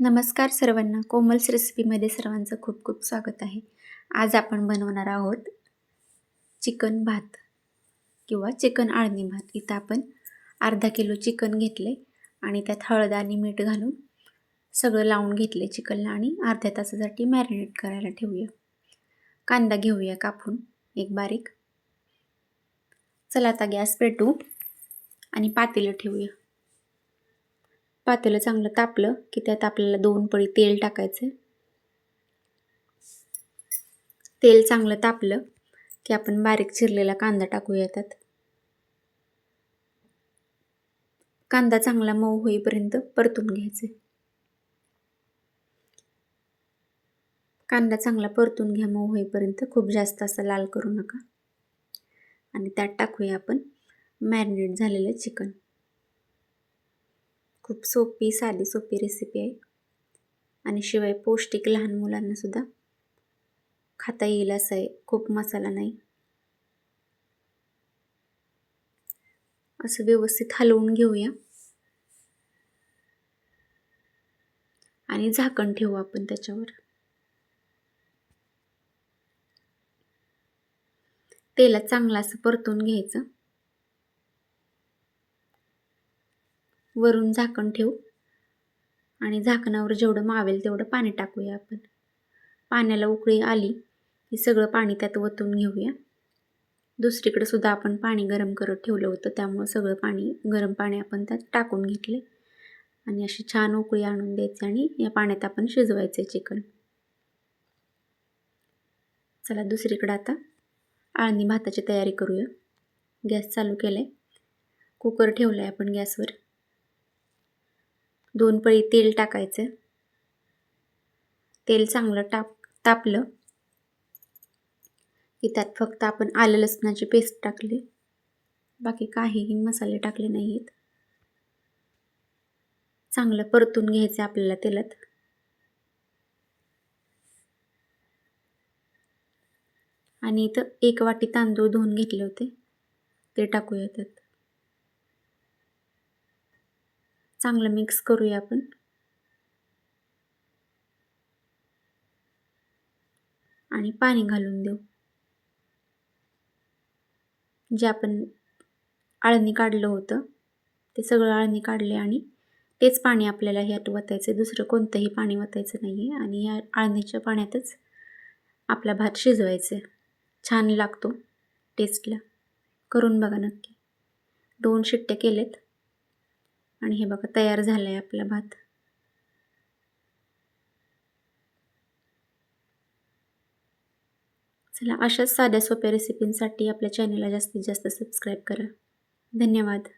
नमस्कार सर्वांना, कोमल्स रेसिपीमध्ये सर्वांचं खूप खूप स्वागत आहे. आज आपण बनवणार आहोत चिकन भात किंवा चिकन आळणी भात. इथं आपण अर्धा किलो चिकन घेतले आणि त्यात हळद आणि मीठ घालून सगळं लावून घेतले चिकनला आणि अर्ध्या तासासाठी मॅरिनेट करायला ठेवूया. कांदा घेऊया कापून एक बारीक. चला आता गॅस पेटवू आणि पातेलं ठेवूया. पातेलं चांगलं तापलं की त्यात आपल्याला 2 पळी तेल टाकायचं. तेल चांगलं तापलं की आपण बारीक चिरलेला कांदा टाकूया त्यात. कांदा चांगला मऊ होईपर्यंत परतून घ्यायचे. कांदा चांगला परतून घ्या मऊ होईपर्यंत, खूप जास्त असं लाल करू नका. आणि त्यात टाकूया आपण मॅरिनेट झालेलं चिकन. खूप साधी सोपी रेसिपी आहे आणि शिवाय पौष्टिक, लहान मुलांना सुद्धा खाता येईल असं आहे. खूप मसाला नाही. असं व्यवस्थित हलवून घेऊया आणि झाकण ठेवू आपण त्याच्यावर. तेलात चांगलं असं परतून घ्यायचं. वरून झाकण ठेवू आणि झाकणावर जेवढं मावेल तेवढं पाणी टाकूया आपण. पाण्याला उकळी आली की सगळं पाणी त्यात ओतून घेऊया. दुसरीकडे सुद्धा आपण पाणी गरम करत ठेवलं होतं, त्यामुळे सगळं गरम पाणी आपण त्यात टाकून घेतले आणि अशी छान उकळी आणून द्यायची आणि या पाण्यात आपण शिजवायचे चिकन. चला दुसरीकडे आता आळणी भाताची तयारी करूया. गॅस चालू केलाय. कुकर ठेवलाय आपण गॅसवर. 2 पळी तेल टाकायचं. तेल चांगलं तापलं की त्यात फक्त आपण आलं लसणाची पेस्ट टाकली. बाकी काहीही मसाले टाकले नाहीत. चांगलं परतून घ्यायचं आपल्याला तेलात. आणि इथं 1 वाटी तांदूळ धुवून घेतले होते, ते टाकूया त्यात. चांगलं मिक्स करूया आपण. आणि पाणी घालून देऊ. जे आपण आळणी काढलं होतं ते सगळं आळणी काढले आणि तेच पाणी आपल्याला ह्यात वतायचं. दुसरं कोणतंही पाणी वतायचं नाही आहे. आणि या आळणीच्या पाण्यातच आपला भात शिजवायचा. छान लागतो टेस्टला. करून बघा नक्की. 2 शिट्ट्या केलेत आणि हे बघा तयार झाला आहे आपला भात. चला, अशाच साध्या सोप्या रेसिपींसाठी आपल्या चॅनलला जास्तीत जास्त सबस्क्राईब करा. धन्यवाद.